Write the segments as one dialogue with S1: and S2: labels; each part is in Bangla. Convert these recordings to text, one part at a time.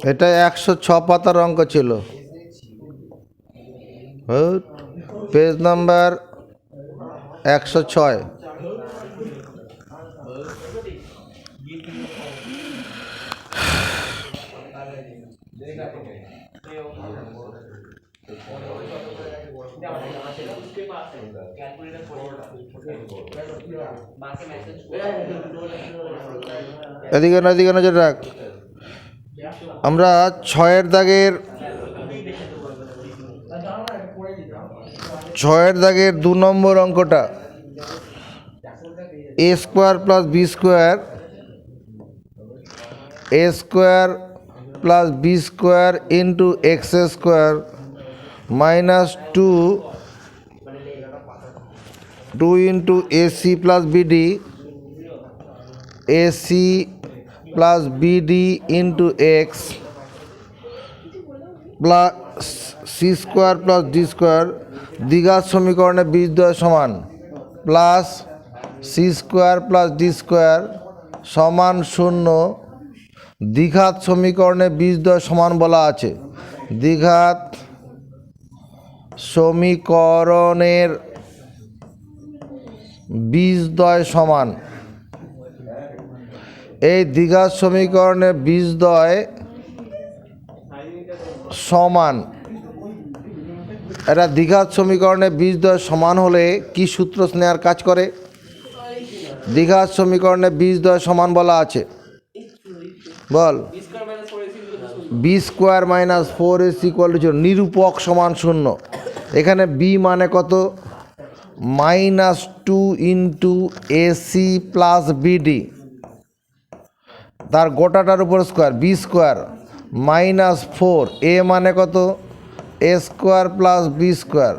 S1: এটা 106 পাতার অঙ্ক ছিল। Page number 106। এদিকে এদিকে নজর রাখ। আমরা 6-এর দাগের 2 নম্বর অঙ্কটা a square plus B square plus B square into x square minus 2 into AC plus BD plus BD into x plus C square plus D square দ্বিঘাত সমীকরণে বীজদ্বয় সমান plus C square plus D square সমান 0। দ্বিঘাত সমীকরণে বীজদ্বয় সমান বলা আছে। দ্বিঘাত সমীকরণের বীজদ্বয় সমান, এই দ্বিঘাত সমীকরণের বীজদ্বয় সমান, এটা দ্বিঘাত সমীকরণের বীজদ্বয় সমান হলে কি সূত্র নেওয়ার কাজ করে? দ্বিঘাত সমীকরণের বীজদ্বয় সমান বলা আছে, বল। B square minus 4ac equal to 0, নিরূপক সমান 0। এখানে বি মানে কত? -2 ইন্টু এসি প্লাস বিডি, তার গোটাটার উপর স্কোয়ার, বি স্কোয়ার -4, এ মানে কত? A square plus B square,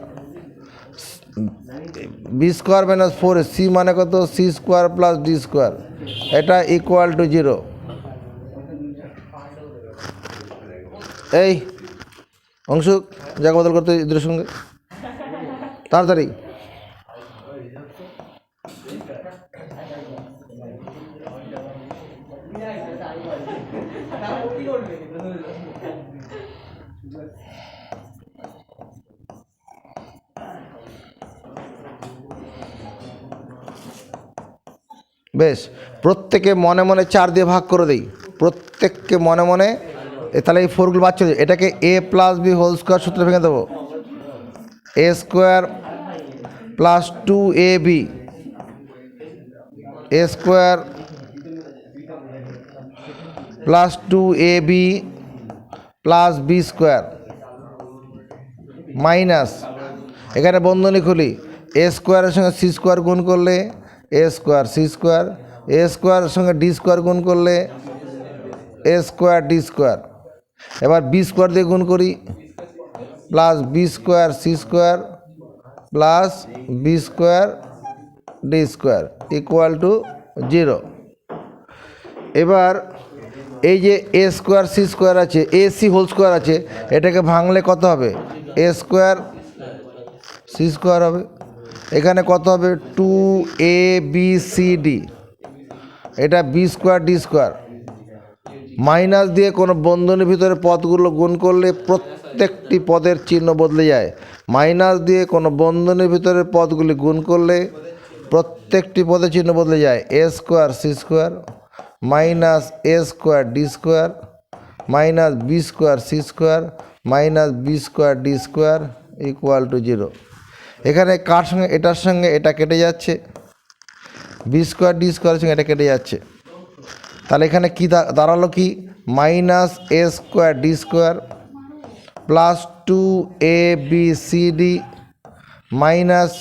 S1: B square minus 4, C মানে কত? C square plus D square, এটা ইকুয়াল টু 0। এই অংশ জায়গা বদল করতে ইদের সঙ্গে তাড়াতাড়ি। বেশ, প্রত্যেকে মনে মনে 4 দিয়ে ভাগ করে দেই, প্রত্যেককে মনে মনে। তাহলে এই 4গুলো বাদ চলে, এটাকে A plus B whole square সূত্রে ভেঙে দেবো। A square plus 2ab, A square plus 2ab plus B square minus, এখানে বন্ধনী খুলি, এ স্কোয়ারের সঙ্গে সি স্কোয়ার গুণ করলে A square C square, A স্কোয়ারের সঙ্গে ডি স্কোয়ার গুণ করলে এ স্কোয়ার ডি স্কোয়ার। এবার বি স্কোয়ার দিয়ে গুণ করি, plus B square C square plus B square D square equal to 0। এবার এই যে এ স্কোয়ার সি স্কোয়ার আছে, এ সি হোল স্কোয়ার আছে, এটাকে ভাঙলে কত হবে? এ স্কোয়ার সি স্কোয়ার হবে। এখানে কত হবে? 2abcd, এটা B square D square. Minus দিয়ে কোনো বন্ধনীর ভিতরে পদগুলো গুণ করলে প্রত্যেকটি পদের চিহ্ন বদলে যায়। মাইনাস দিয়ে কোনো বন্ধনীর ভিতরে পদগুলি গুণ করলে প্রত্যেকটি পদের চিহ্ন বদলে যায়। A square C square minus A square D square minus B square C square minus B square D square equal to 0। এখানে কার সঙ্গে এটার সঙ্গে এটা কেটে যাচ্ছে, বি স্কোয়ার ডি স্কোয়ারের সঙ্গে এটা কেটে যাচ্ছে। তাহলে এখানে কি দাঁড়ালো? কি minus A square D square plus 2abcd minus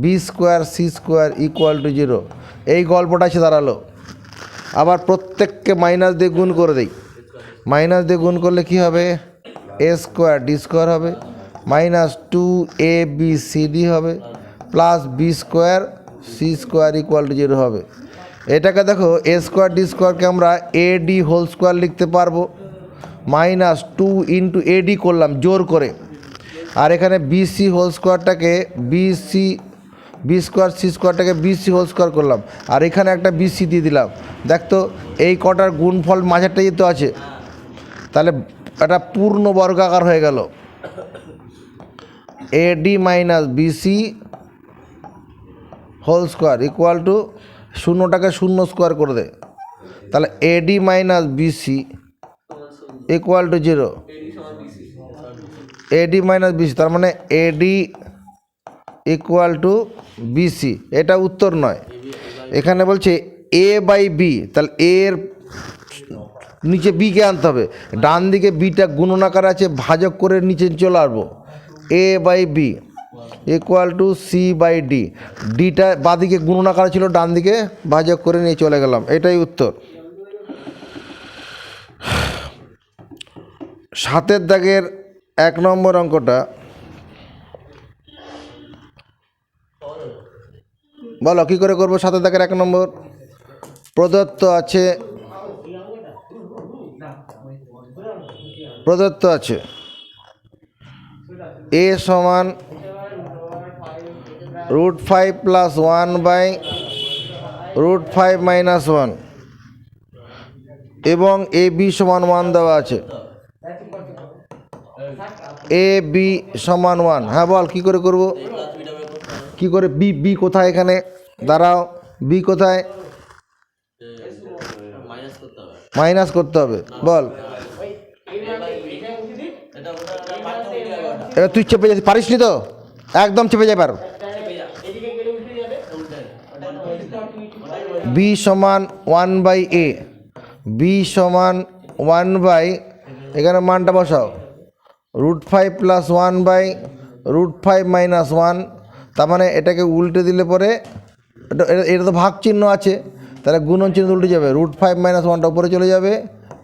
S1: B square C square equal to 0। এই গল্পটা এসে দাঁড়ালো। আবার প্রত্যেককে মাইনাস দিয়ে গুণ করে দেই, মাইনাস দিয়ে গুণ করলে কি হবে? এ স্কোয়ার ডি স্কোয়ার হবে মাইনাস 2abcd হবে plus B square C square equal to 0 হবে। এটাকে দেখো, এ স্কোয়ার ডি স্কোয়ারকে আমরা এডি হোল স্কোয়ার লিখতে পারবো, -2 ইন্টু এডি করলাম জোর করে। আর এখানে বিসি হোল স্কোয়ারটাকে বি স্কোয়ার সি স্কোয়ারটাকে বিসি হোল স্কোয়ার করলাম, আর এখানে একটা বিসি দিয়ে দিলাম। দেখতো এই কটার গুণফল মাঝেরটাই তো আছে, তাহলে এটা পূর্ণ বর্গাকার হয়ে গেল। AD minus BC whole square equal to, শূন্যটাকে শূন্য স্কোয়ার করে দে, তাহলে AD minus BC equal to 0। AD minus BC তার মানে এডি ইকুয়াল টু বিসি, এটা উত্তর নয়। এখানে বলছে এ বাই বি, তাহলে এর নিচে বিকে আনতে হবে, ডান দিকে বিটা গুণনাকার আছে, ভাজক করে নিচে চলে আসবো। A by B equal to C by D, ডিটা বাদিকে গুণনাকার ছিল, ডান দিকে ভাজক করে নিয়ে চলে গেলাম, এটাই উত্তর। 7 দাগের 1 নম্বর অঙ্কটা বলো কী করে করবো। 7 দাগের 1 নম্বর প্রদত্ত আছে এ সমান √5 প্লাস 1 বাই √5 মাইনাস 1 এবং এ বি সমান 1 দেওয়া আছে। এ বি সমান 1, হ্যাঁ বল কী করে করব, কী করে বি, বি কোথায় এখানে, দাঁড়াও, বি কোথায়, মাইনাস করতে হবে, বল। এবার তুই চেপে যেতে পারিস নি তো, একদম চেপে যাবার। বি সমান 1 বাই এ, বি সমান 1 বাই, এখানে মানটা বসাও, √5 প্লাস 1 বাই √5 মাইনাস 1, তার মানে এটাকে উল্টে দিলে পরে এটা তো ভাগ চিহ্ন আছে, তাহলে গুণন চিহ্ন উল্টে যাবে, √5 মাইনাস 1টা উপরে চলে যাবে,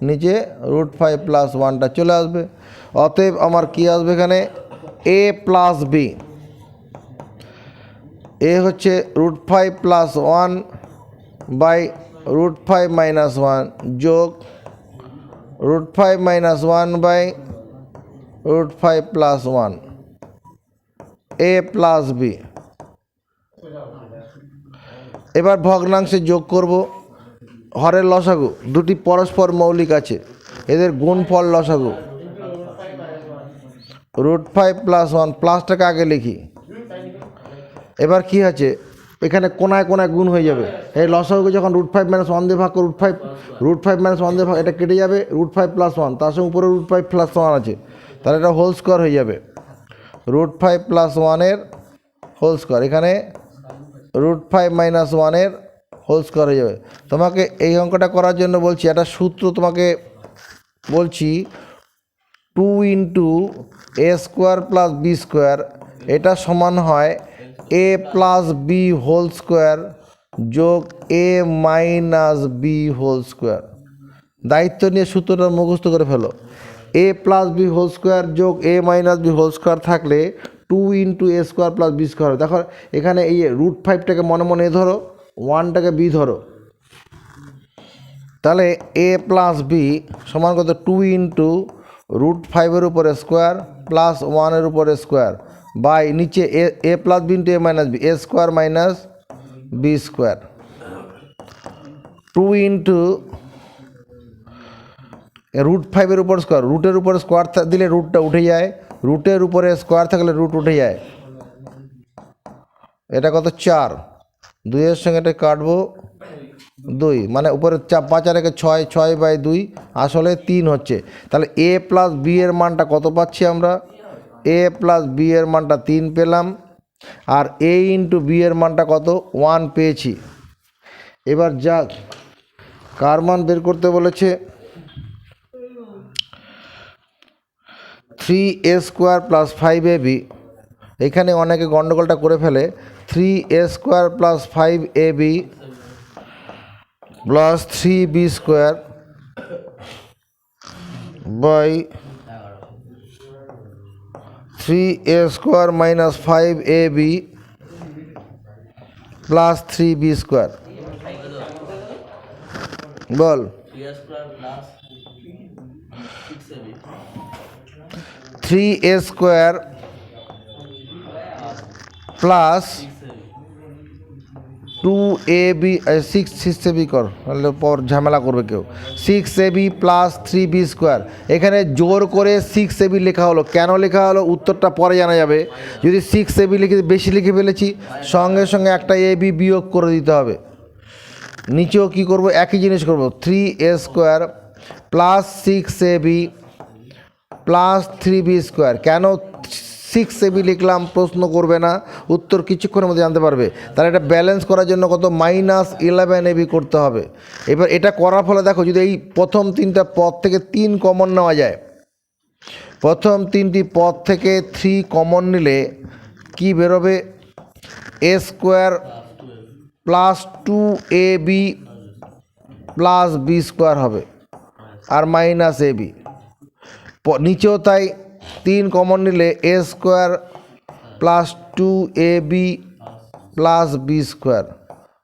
S1: নিচে √5 প্লাস 1টা চলে আসবে। অতএব আমার কি আসবে এখানে, এ প্লাস বি, এ হচ্ছে √5 প্লাস 1 বাই √5 মাইনাস 1 যোগ √5 minus 1 by √5 plus 1, A plus B. এবার ভগ্নাংশে যোগ করব, হরের লসাগু, দুটি পরস্পর মৌলিক আছে, এদের গুণফল লসাগু, √5 প্লাস 1, প্লাসটাকে আগে লিখি। এবার কি আছে, এখানে কোনায় কোনায় গুণ হয়ে যাবে, এই লসাগুকে যখন √5 মাইনাস 1 দিয়ে ভাগ করে √5 মাইনাস 1 দিয়ে ভাগ, এটা কেটে যাবে, √5 প্লাস 1, তার সঙ্গে উপরে √5 প্লাস 1 আছে, তাহলে এটা হোল স্কোয়ার হয়ে যাবে, √5 প্লাস 1-এর হোল স্কোয়ার, এখানে √5 মাইনাস 1-এর হোল স্কোয়ার হয়ে যাবে। তোমাকে এই অঙ্কটা করার জন্য বলছি, একটা সূত্র তোমাকে বলছি, 2 ইন্টু এ স্কোয়ার প্লাস বি স্কোয়ার, এটা সমান হয় এ প্লাস বি হোল স্কোয়ার যোগ এ মাইনাস বি হোল স্কোয়ার। দায়িত্ব নিয়ে সূত্রটা মুখস্থ করে ফেলো। এ প্লাস বি হোল স্কোয়ার যোগ এ মাইনাস বি হোল স্কোয়ার থাকলে 2 ইন্টু এ স্কোয়ার প্লাস বি স্কোয়ার। দেখো এখানে এই √5টাকে মনে মনে এ ধরো, 1টাকে বি ধরো, তাহলে এ প্লাস বি সমান কত, 2 ইন্টু √5-এর উপরে স্কোয়ার প্লাস 1-এর উপরে স্কোয়ার বাই নিচে A plus B into A minus B, A square minus B square, 2 into √5-এর উপর স্কোয়ার, রুটের উপরে স্কোয়ার দিলে রুটটা উঠে যায়, রুটের উপরে স্কোয়ার থাকলে রুট উঠে যায়, এটা কত 4, 2-এর সঙ্গে এটা কাটবো 2, মানে উপরে 5 আর 6, 6 বাই 2, আসলে 3 হচ্ছে। তাহলে এ প্লাস বি এর মানটা কত পাচ্ছি আমরা, এ প্লাস বি এর মানটা 3 পেলাম, আর এ ইন্টু বি এর মানটা কত, 1 পেয়েছি। এবার যা কার মান বের করতে বলেছে, 3a স্কোয়ার প্লাস 5ab, এখানে অনেকে গণ্ডগোলটা করে ফেলে, 3a square plus 5ab plus 3b square by 3a square minus 5ab plus 3b square, বল। 3a square plus 2ab 6ab কর, তাহলে পর ঝামেলা করবে কেউ। 6ab প্লাস 3b স্কোয়ার, এখানে জোর করে 6ab লেখা হলো। কেন লেখা হলো উত্তরটা পরে জানা যাবে। যদি 6ab লিখে বেশি লিখে ফেলেছি, সঙ্গে সঙ্গে একটা ab বিয়োগ করে দিতে হবে। নিচেও কি করব, একই জিনিস করব। 3a square plus 6ab plus 3b square. কেন 6ab লিখলাম প্রশ্ন করবে না, উত্তর কিছুক্ষণের মধ্যে জানতে পারবে। তাহলে এটা ব্যালেন্স করার জন্য কত, -11ab করতে হবে। এবার এটা করার ফলে দেখো, যদি এই প্রথম তিনটা পদ থেকে 3 কমন নেওয়া যায়, প্রথম তিনটি পদ থেকে 3 কমন নিলে কি বেরোবে, a square plus 2ab plus b square হবে, আর -ab। নিচেও তাই, 3 কমন নিলে a square plus 2ab plus b square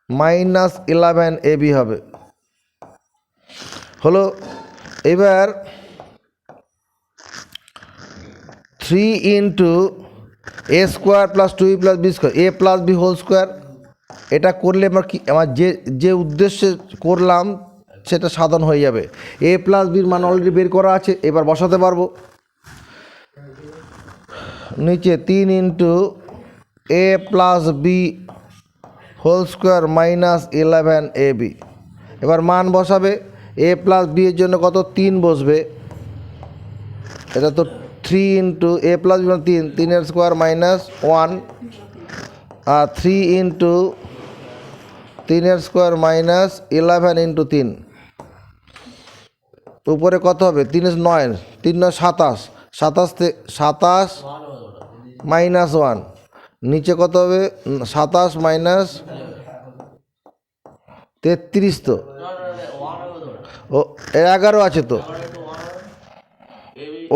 S1: -11ab হবে। হলো। এবার 3 into a square plus 2a plus b square, a plus b whole square. এটা করলে আমার যে উদ্দেশ্যে করলাম সেটা সাধন হয়ে যাবে। a প্লাস বির মান অলরেডি বের করা আছে, এবার বসাতে পারবো। নিচে 3 into a plus B whole square -11ab। এবার মান বসাবে, a প্লাস বি এর জন্য কত, 3 বসবে। এটা তো 3 into a plus B 3, 3 square -1, আর 3 ইন্টু 3 স্কোয়ার -11 ইন্টু 3, উপরে কত হবে, 3 9, 3 9 27, 27 -1, নিচে কত হবে, 27 মাইনাস 33, তো ও 11 আছে তো,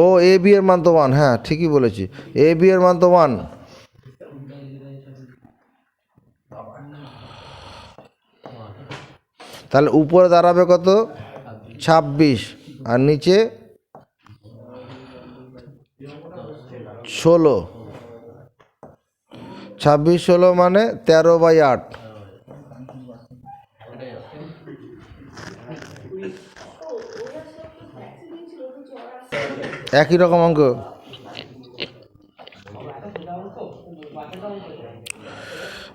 S1: ও এ বি এর মান তো 1, হ্যাঁ ঠিকই বলেছি, এ বি এর মান তো 1। তাহলে উপরে দাঁড়াবে কত, 26, আর নিচে 16। 26 16 মানে 13/8। একই রকম অঙ্ক।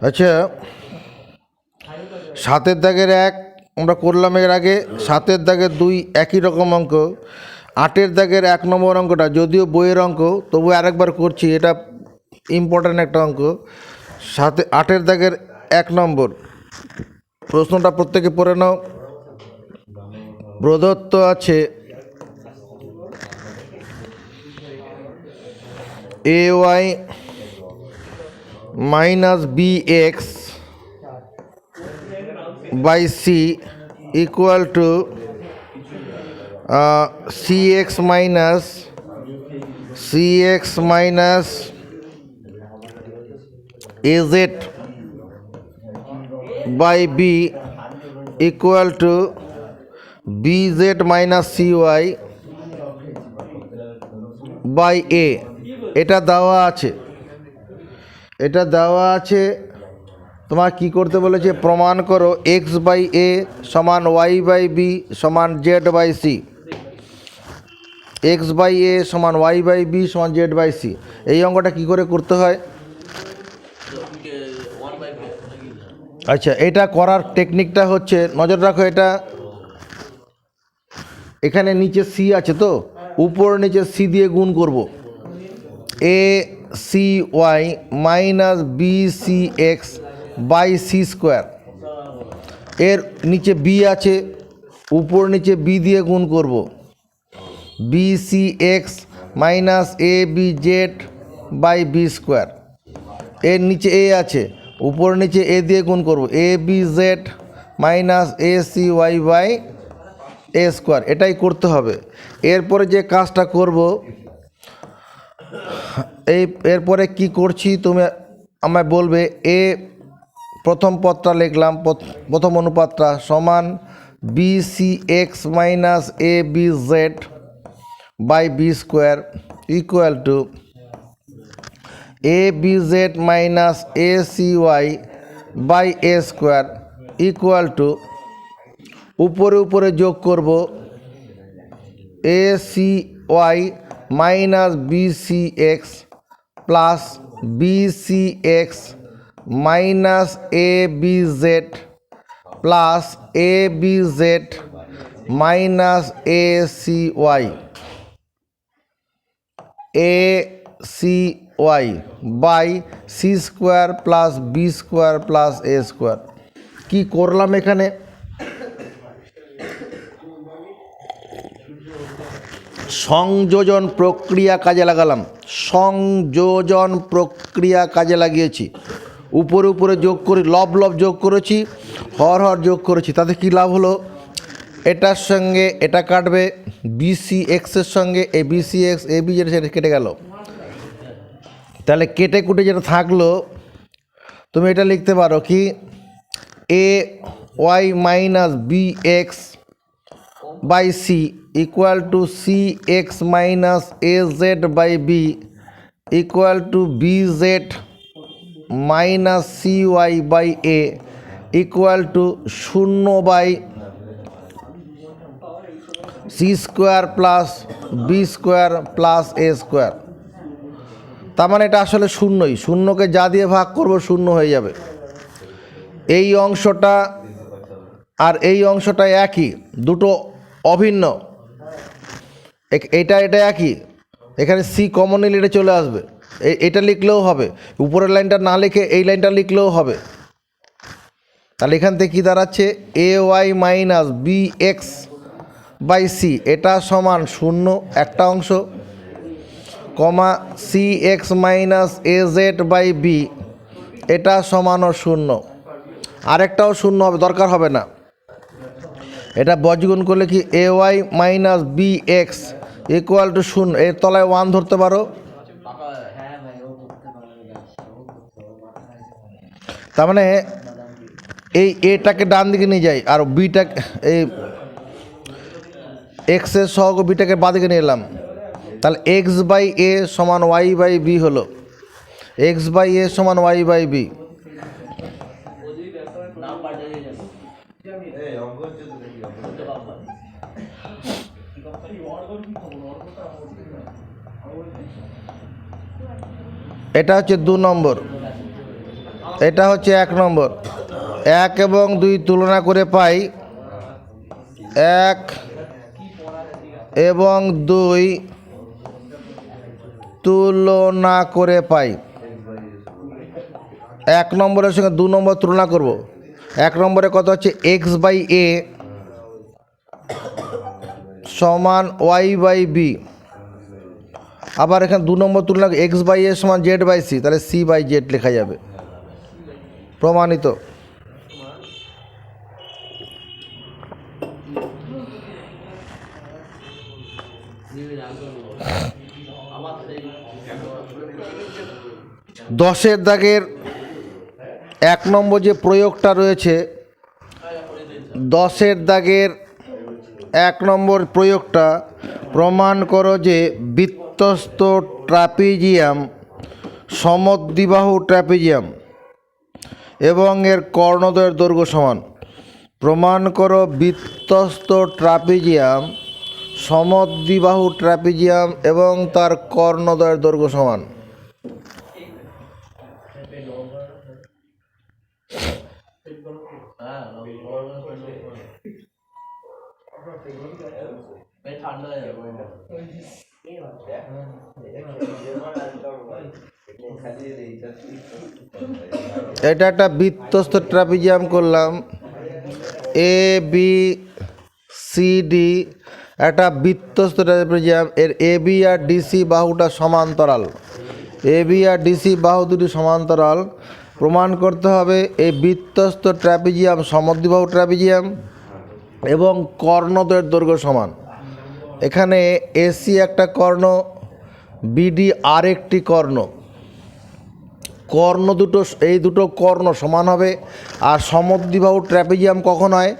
S1: আচ্ছা, 7-এর দাগের 1 আমরা করলাম এর আগে, 7-এর দাগের 2 একই রকম অঙ্ক। 8-এর দাগের 1 নম্বর অঙ্কটা যদিও বইয়ের অঙ্ক, তবু আরেকবার করছি, এটা ইম্পর্ট্যান্ট একটা অঙ্ক। 8-এর দাগের 1 নম্বর প্রশ্নটা প্রত্যেকে পড়ে নাও। প্রদত্ত আছে ay minus bx by C equal to cx minus az by B equal to bz minus cy by A. এটা দেওয়া আছে, তোমার কি করতে বলেছে, প্রমাণ করো x বাই এ সমান y বাই বি সমান z by C. x by A সমান y বাই বি সমান z বাই সি। এই অঙ্কটা কি করে করতে হয়, আচ্ছা এটা করার টেকনিকটা হচ্ছে, নজর রাখো, এটা এখানে নিচে সি আছে তো, উপর নিচে সি দিয়ে গুণ করব। A C Y minus B C X by C square. এর নিচে বি আছে, উপর নিচে বি দিয়ে গুণ করব। B C X minus A B Z by B square. এর নিচে এ আছে, উপর নিচে এ দিয়ে গুণ করব। A B Z minus A C Y by A square. এটাই করতে হবে। এরপরে যে কাজটা করব, এরপরে কি করছি তুমি আমায় বলবে। এ প্রথম পদটা লিখলাম, প্রথম অনুপাতটা সমান B C X minus A B Z by B square equal to A B Z minus A C Y by A square equal to উপরে উপরে যোগ করব A C Y minus B C X plus B C X minus A B Z plus A B Z minus A C Y A C Y by C square plus B square plus A square. কী করলাম এখানে? সংযোজন প্রক্রিয়া কাজে লাগালাম, সংযোজন প্রক্রিয়া কাজে লাগিয়েছি। উপরে উপরে যোগ করে লব লব যোগ করেছি, হর হর যোগ করেছি। তাতে কী লাভ হলো? এটার সঙ্গে এটা কাটবে, বিসি এক্সের সঙ্গে এ বিসি এক্স এ বি যেটা সেটা কেটে গেল। তাহলে কেটে কুটে যেটা থাকলো তুমি এটা লিখতে পারো কি A Y minus B X by C equal to C X minus A Z by B equal to B Z minus C Y by A equal to 0 by C square plus B square plus A square. তার মানে এটা আসলে শূন্যই, শূন্যকে যা দিয়ে ভাগ করব শূন্য হয়ে যাবে। এই অংশটা আর এই অংশটা একই, দুটো অভিন্ন। এটা এটা একই, এখানে সি কমন নিলে এটা চলে আসবে। এটা লিখলেও হবে, উপরের লাইনটা না লিখে এই লাইনটা লিখলেও হবে। তাহলে এখান থেকে কী দাঁড়াচ্ছে? A Y minus B X by C এটা সমান 0 একটা অংশ, comma C X minus A Z by B এটা সমানও 0, আরেকটাও 0 হবে, দরকার হবে না। এটা বজ্রগুণ করলে কি A Y minus B X equal to 0, এর তলায় 1 ধরতে পারো। তার মানে এই এটাকে ডান দিকে নিয়ে যাই আর বিটাকে এই এক্সের সহগ বিটাকে বাঁ দিকে নিয়ে এলাম। তাহলে এক্স বাই এ সমান ওয়াই বাই বি হলো, এক্স বাই এ সমান ওয়াই বাই বি। এটা হচ্ছে 2 নম্বর, এটা হচ্ছে 1 নম্বর। 1 এবং 2 তুলনা করে পাই 1 এবং 2 তুলনা করে পাই। 1 নম্বরের সঙ্গে 2 নম্বর তুলনা করব। 1 নম্বরে কত হচ্ছে এক্স বাই এ সমান ওয়াই বাই বি। আবার এখানে 2 নম্বর তুলনা এক্স বাই এ সমান জেড বাই সি, তাহলে সি বাই জেড লেখা যাবে। প্রমাণিত। দশের দাগের 1 নম্বর যে প্রয়োগটা রয়েছে, 10-এর দাগের 1 নম্বর প্রয়োগটা, প্রমাণ করো যে বৃত্তস্থ ট্রাপিজিয়াম সমদ্বিবাহু ট্রাপিজিয়াম এবং এর কর্ণদ্বয়ের দৈর্ঘ্য সমান। প্রমাণ করো বৃত্তস্থ ট্রাপিজিয়াম সমদ্বিবাহু ট্রাপিজিয়াম এবং তার কর্ণদ্বয়ের দৈর্ঘ্য সমান। এটা একটা বৃত্তস্থ ট্রাপিজিয়াম করলাম, এ বি সি ডি একটা বৃত্তস্থ ট্রাপিজিয়াম। এর এ বি আর ডিসি বাহুটা সমান্তরাল, এ বি আর ডিসি বাহু দুটি সমান্তরাল। প্রমাণ করতে হবে এই বৃত্তস্থ ট্রাপিজিয়াম সমদ্বিবাহু ট্রাপিজিয়াম এবং কর্ণদ্বয়ের দৈর্ঘ্য সমান। এখানে এসি একটা কর্ণ, বিডি আরেকটি কর্ণ, কর্ণ দুটো, এই দুটো কর্ণ সমান হবে। আর সমদ্বিবাহু ট্র্যাপিজিয়াম কখন হয়?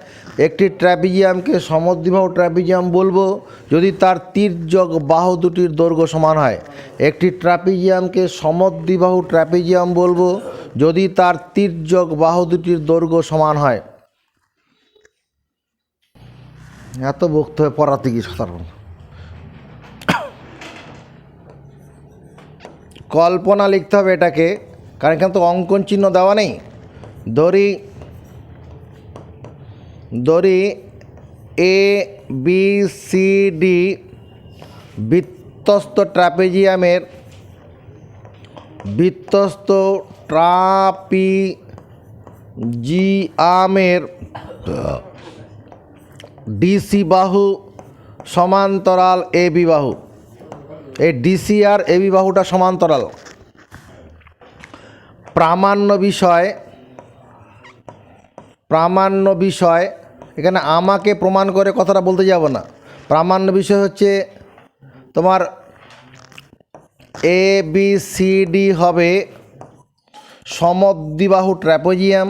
S1: একটি ট্র্যাপিজিয়ামকে সমদ্বিবাহু ট্র্যাপিজিয়াম বলবো যদি তার তির্যক বাহু দুটির দৈর্ঘ্য সমান হয়। একটি ট্র্যাপিজিয়ামকে সমদ্বিবাহু ট্র্যাপিজিয়াম বলবো যদি তার তির্যক বাহু দুটির দৈর্ঘ্য সমান হয়। এত বক্তব্য হয়ে পড়াতে কি সাধারণ কল্পনা লিখতে হবে এটাকে, কারণ এখানে তো অঙ্কন চিহ্ন দেওয়া নেই। ধরি A B C D বৃত্তস্থ ট্রাপিজিয়ামের DC বাহু সমান্তরাল এ বি বাহু। এই ডিসি আর এ বি বাহুটা সমান্তরাল। প্রামাণ্য বিষয় এখানে আমাকে প্রমাণ করে কথাটা বলতে যাব না। প্রামাণ্য বিষয় হচ্ছে তোমার এ বি সি ডি হবে সমদ্বিবাহু ট্র্যাপিজিয়াম,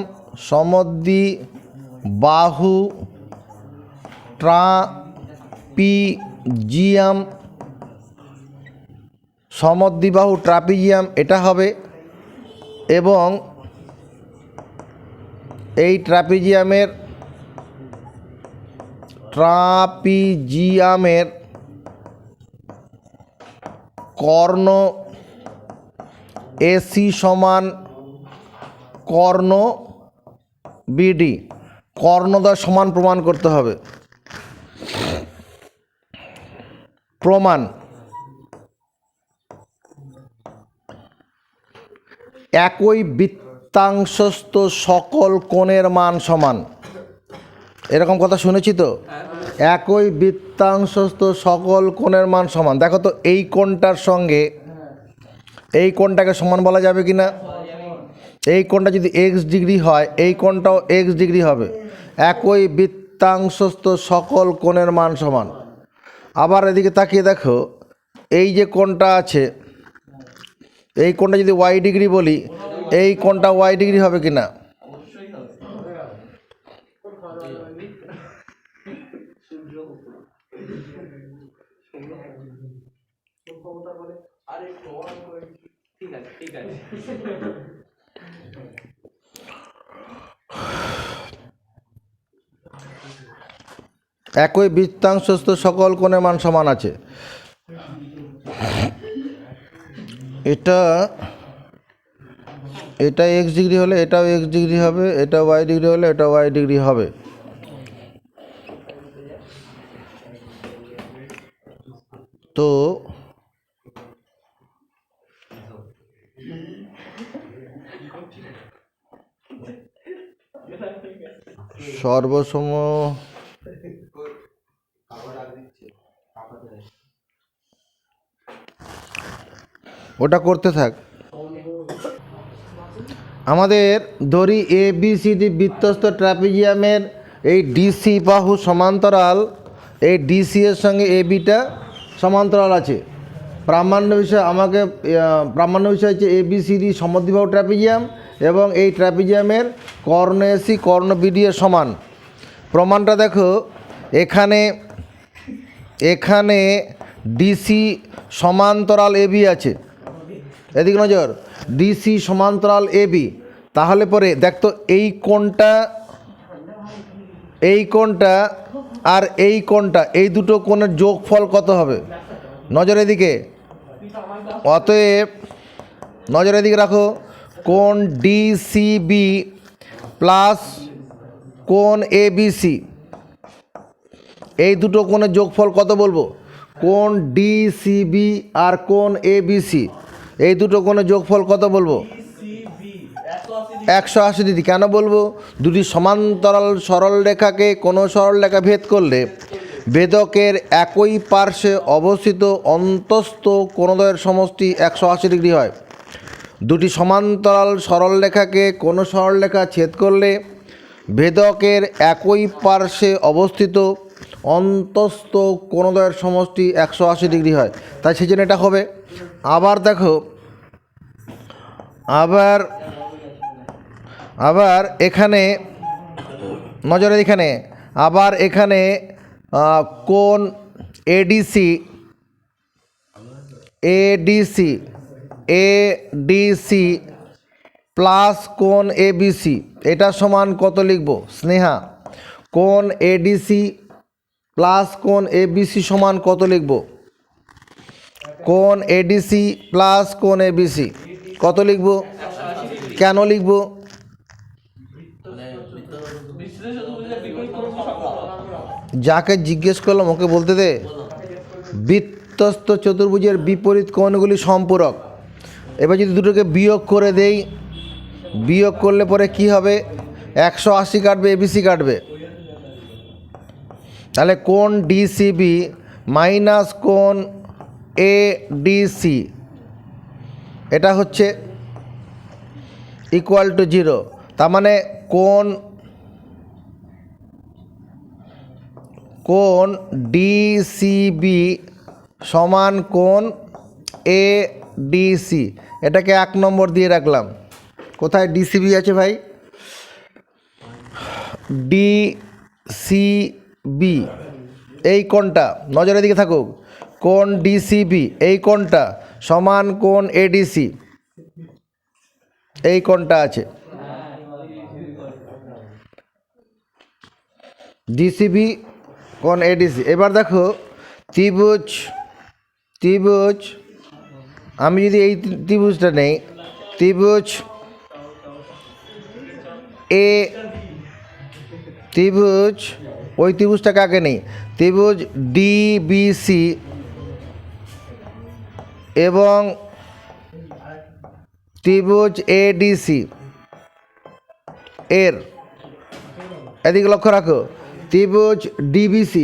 S1: সমদ্বিবাহু ট্রাপিজিয়াম এটা হবে, এবং এই ট্রাপিজিয়ামের কর্ণ এসি সমান কর্ণ বিডি, কর্ণদ্বয় সমান প্রমাণ করতে হবে। প্রমাণ: একই বৃত্তাংশস্থ সকল কোণের মান সমান। এরকম কথা শুনেছি তো, একই বৃত্তাংশস্থ সকল কোণের মান সমান। দেখো তো এই কোণটার সঙ্গে এই কোণটাকে সমান বলা যাবে কি না? এই কোণটা যদি এক্স ডিগ্রি হয় এই কোণটাও এক্স ডিগ্রি হবে। একই বৃত্তাংশস্থ সকল কোণের মান সমান। আবার এদিকে তাকিয়ে দেখো, এই যে কোণটা আছে এই কোণটা যদি ওয়াই ডিগ্রি বলি এই কোণটা ওয়াই ডিগ্রি হবে কি না? একই বৃত্তাংশস্থ সকল কোণের মান সমান আছে। এটা এক্স ডিগ্রি হলে এটাও এক্স ডিগ্রি হবে, এটা ওয়াই ডিগ্রি হলে এটা ওয়াই ডিগ্রি হবে। তো সর্বসম ওটা করতে থাক। আমাদের ধরি এ বি সি ডি বৃত্তস্থ ট্র্যাপিজিয়ামের এই ডিসি বাহু সমান্তরাল, এই ডিসি এর সঙ্গে এ বিটা সমান্তরাল আছে। প্রামাণ্য বিষয় হচ্ছে A B C D সমদ্বিবাহু trapezium এবং এই ট্র্যাপিজিয়ামের কর্ণ এসি কর্ণ বিডি এর সমান। প্রমাণটা দেখো, এখানে ডিসি সমান্তরাল এ বি আছে, এদিকে নজর, ডিসি সমান্তরাল এ বি। তাহলে পরে দেখতো এই কোণটা আর এই কোণটা, এই দুটো কোণের যোগফল কত হবে? নজর এদিকে, অতএব নজর এদিকে রাখো, কোণ ডিসিবি প্লাস কোণ এবিসি, এই দুটো কোণের যোগফল কত বলবো? কোণ ডিসিবি আর কোণ এবিসি, এই দুটো কোণের যোগফল কত বলবো? 180 ডিগ্রি। কেন বলবো? দুটি সমান্তরাল সরলরেখাকে কোনো সরলরেখা ভেদ করলে ভেদকের একই পার্শ্বে অবস্থিত অন্তস্থ কোণদ্বয়ের সমষ্টি 180 ডিগ্রি হয়। দুটি সমান্তরাল সরলরেখাকে কোনো সরলরেখা ছেদ করলে ভেদকের একই পার্শ্বে অবস্থিত অন্তস্থ কোণদ্বয়ের সমষ্টি 180 ডিগ্রি হয়। তাই সেই জন্য এটা হবে। আবার দেখো, আবার এখানে নজরে, এখানে আবার এখানে কোণ এডিসি এডিসি এডিসি প্লাস কোণ এবিসি, এটা সমান কত লিখব স্নেহা? কোণ এডিসি প্লাস কোণ এবিসি সমান কত লিখব? কোণ এডিসি প্লাস কোণ এবিসি কত লিখব? কেন লিখব? যাকে জিজ্ঞেস করলাম ওকে বলতে দে। বৃত্তস্থ চতুর্ভুজের বিপরীত কোণগুলি সম্পূরক। এবার যদি দুটোকে বিয়োগ করে দেই, বিয়োগ করলে পরে কি হবে? 180 কাটবে, এবিসি কাটবে। তাহলে কোণ ডিসিবি মাইনাস কোণ এডিসি এটা হচ্ছে ইকুয়াল টু 0। তার মানে কোণ ডিসিবি সমান কোণ এডিসি। এটাকে 1 নম্বর দিয়ে রাখলাম। কোথায় ডিসিবি আছে ভাই? ডিসিবি এই কোণটা, নজরের দিকে থাকুক, কোণ ডিসিবি এই কোণটা সমান কোণ এডিসি, এই কোণটা আছে ডিসিবি কোণ এডিসি। এবার দেখো ত্রিভুজ আমি যদি এই ত্রিভুজটা নেই, ত্রিভুজ ওই ত্রিভুজটাকে আগে নেই, ত্রিভুজ ডিবিসি এবং ত্রিভুজ এডিসি এর এদিকে লক্ষ্য রাখো, ত্রিভুজ ডিবিসি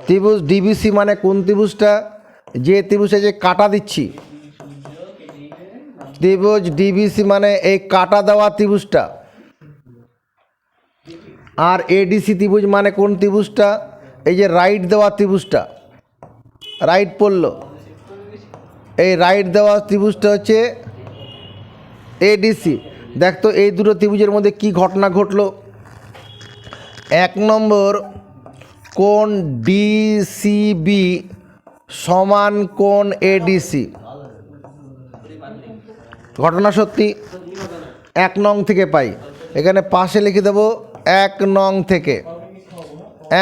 S1: ত্রিভুজ ডিবিসি মানে কোন ত্রিভুজটা? যে ত্রিভুজে যে কাটা দিচ্ছি, ত্রিভুজ ডিবিসি মানে এই কাটা দেওয়া ত্রিভুজটা। আর এডিসি ত্রিভুজ মানে কোন ত্রিভুজটা? এই যে রাইট দেওয়া ত্রিভুজটা, রাইট পড়লো, এই রাইট দেওয়া ত্রিভুজটা হচ্ছে এডিসি। দেখতো এই দুটো ত্রিভুজের মধ্যে কি ঘটনা ঘটলো? 1 নম্বর, কোণ ডিসিবি সমান কোণ এডিসি, ঘটনা সত্যি 1 নং থেকে পাই। এখানে পাশে লিখে দেবো 1 নং থেকে।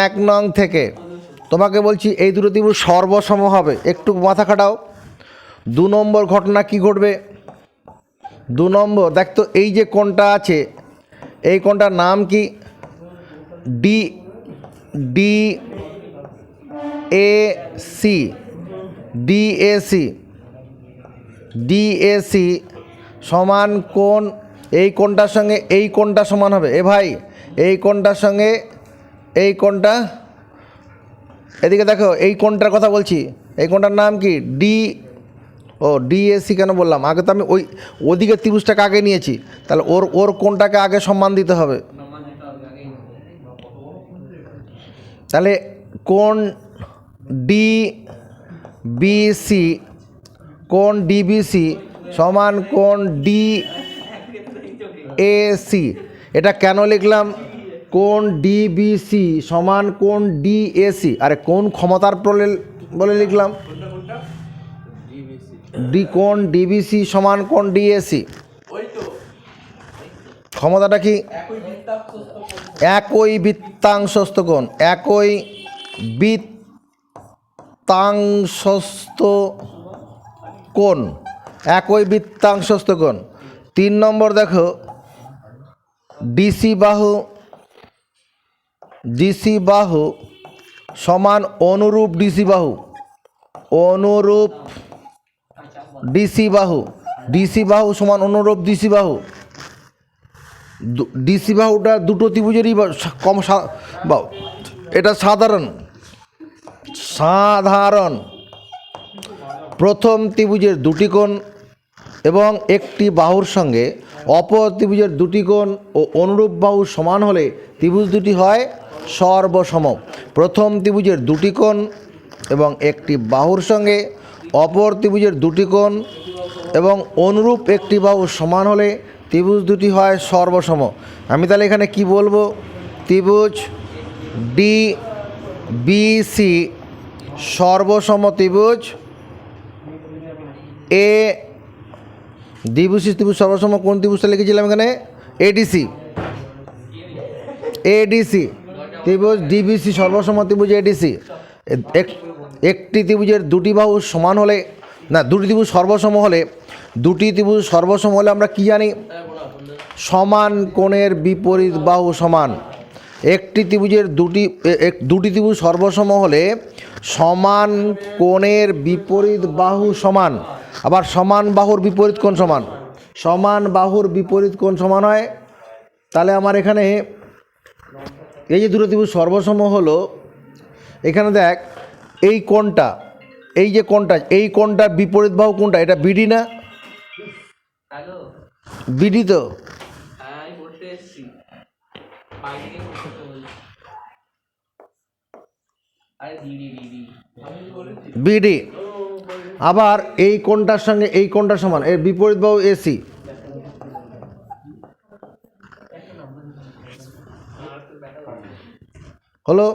S1: 1 নং থেকে তোমাকে বলছি এই দুটো ত্রিভুজ সর্বসম হবে। একটু মাথা খাটাও। 2 নম্বর ঘটনা কি ঘটবে? 2 নম্বর দেখতো এই যে কোণটা আছে, এই কোণটার নাম কি? ডিএসি সমান কোণ, এই কোণটার সঙ্গে এই কোণটা সমান হবে। এ ভাই এই কোণটার সঙ্গে এই কোণটা, এদিকে দেখো এই কোণটার কথা বলছি, এই কোণটার নাম কি? ডিএসি কেন বললাম? আগে তো আমি ওদিকে ত্রিভুজটাকে আগে নিয়েছি, তাহলে ওর কোণটাকে আগে সম্মান দিতে হবে। তাহলে কোণ ডিবিসি সমান কোণ ডিএসি। এটা কেন লিখলাম? কোণ ডিবিসি সমান কোণ ডিএসি। আরে কোন ক্ষমতার বলে লিখলাম? কোণ ডিবিসি সমান কোণ ডিএসি। ক্ষমতাটা কি? একই বৃত্তাংশস্থ কোণ, একই বৃত্তাংশস্থ কোণ, একই বৃত্তাংশস্থ কোণ। 3 নম্বর দেখো, ডিসি বাহু সমান অনুরূপ ডিসি বাহু, অনুরূপ ডিসি বাহু সমান অনুরূপ ডিসি বাহু। ডিসি বাহুটা দুটো ত্রিভুজেরই কম, এটা সাধারণ। প্রথম ত্রিভুজের 2টি কোণ এবং একটি বাহুর সঙ্গে অপর ত্রিভুজের 2টি কোণ ও অনুরূপ বাহু সমান হলে ত্রিভুজ দুটি হয় সর্বসম। প্রথম ত্রিভুজের 2টি কোণ এবং একটি বাহুর সঙ্গে অপর ত্রিভুজের 2টি কোণ এবং অনুরূপ একটি বাহু সমান হলে ত্রিভুজ দুটি হয় সর্বসম। আমি তাহলে এখানে কি বলবো? ত্রিভুজ ডি বি সি সর্বসম ত্রিভুজ এ দ্বিভুজ ত্রিভুজ সর্বসম কোন ত্রিভুজটা লিখেছিলাম এখানে এডিসি এডিসি ত্রিভুজ ডিবিসি সর্বসম ত্রিভুজ এডিসি একটি ত্রিভুজের দুটি বাহু সমান হলে না দুটি ত্রিভুজ সর্বসম হলে দুটি ত্রিভুজ সর্বসম হলে আমরা কি জানি সমান কোণের বিপরীত বাহু সমান একটি ত্রিভুজের দুটি ত্রিভুজ সর্বসম হলে সমান কোণের বিপরীত বাহু সমান আবার সমান বাহুর বিপরীত কোণ সমান সমান বাহুর বিপরীত কোণ সমান হয় তাহলে আমার এখানে এই যে দুটো ত্রিভুজ সর্বসম হলো এখানে দেখ এই কোণটা এই যে কোণটা এই কোণটার বিপরীত বাহু কোনটা এটা বিডি না বিডি তো বিডি আবার এই কোণটার সঙ্গে এই কোণটার সমান এর বিপরীত বাহু এসি হলো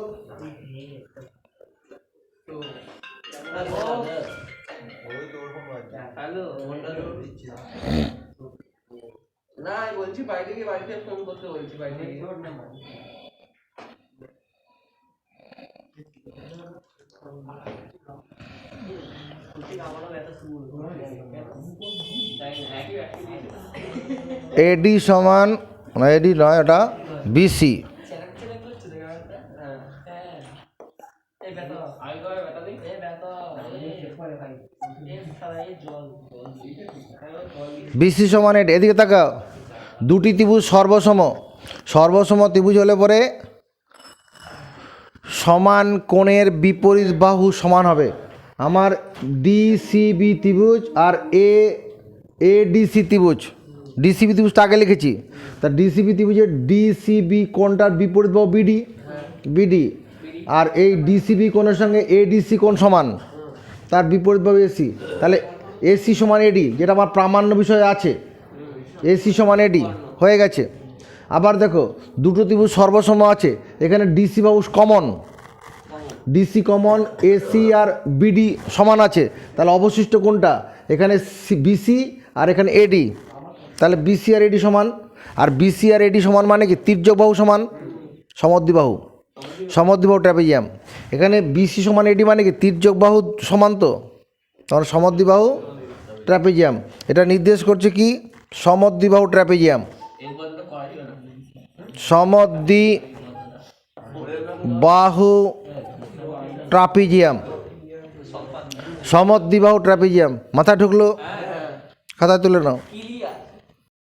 S2: না বলছি বাইরে গিয়ে বাড়িতে ফোন করতে বলছি বাইরে গিয়ে
S1: এডি সমান এডি নয় ওটা বিসি বিসি সমান এডি এদিকে তাকাও দুটি ত্রিভুজ সর্বসম সর্বসম ত্রিভুজ হলে পরে সমান কোণের বিপরীত বাহু সমান হবে আমার ডিসিবি ত্রিভুজ আর এডিসি ত্রিভুজ ডিসিবি ত্রিভুজটা আগে লিখেছি তা ডিসিবি ত্রিভুজের ডিসিবি কোণটার বিপরীত বাহু বিডি বিডি আর এই ডিসিবি কোণের সঙ্গে এডিসি কোণ সমান তার বিপরীত বাহু এসি তাহলে এসি সমান এডি যেটা আমার প্রামাণ্য বিষয়ে আছে এসি সমান এডি হয়ে গেছে আবার দেখো দুটো ত্রিভুজ সর্বসম আছে এখানে ডিসি বাহু কমন ডিসি কমন এসি আর বিডি সমান আছে তাহলে অবশিষ্ট কোনটা এখানে বিসি আর এখানে এডি তাহলে বিসি আর এডি সমান আর বিসি আর এডি সমান মানে কি তির্যক বাহু সমান সমদ্বিবাহু সমদ্বিবাহু ট্র্যাপিজিয়াম এখানে বিসি সমান এডি মানে কি তির্যক বাহু সমান তো তখন সমদ্বিবাহু ট্র্যাপিজিয়াম এটা নির্দেশ করছে কি সমদ্বিবাহু ট্র্যাপিজিয়াম সমদ্বিবাহু ট্রাপিজিয়াম সমদ্বিবাহু ট্রাপিজিয়াম মাথায় ঢুকলো খাতায় তুলে নাও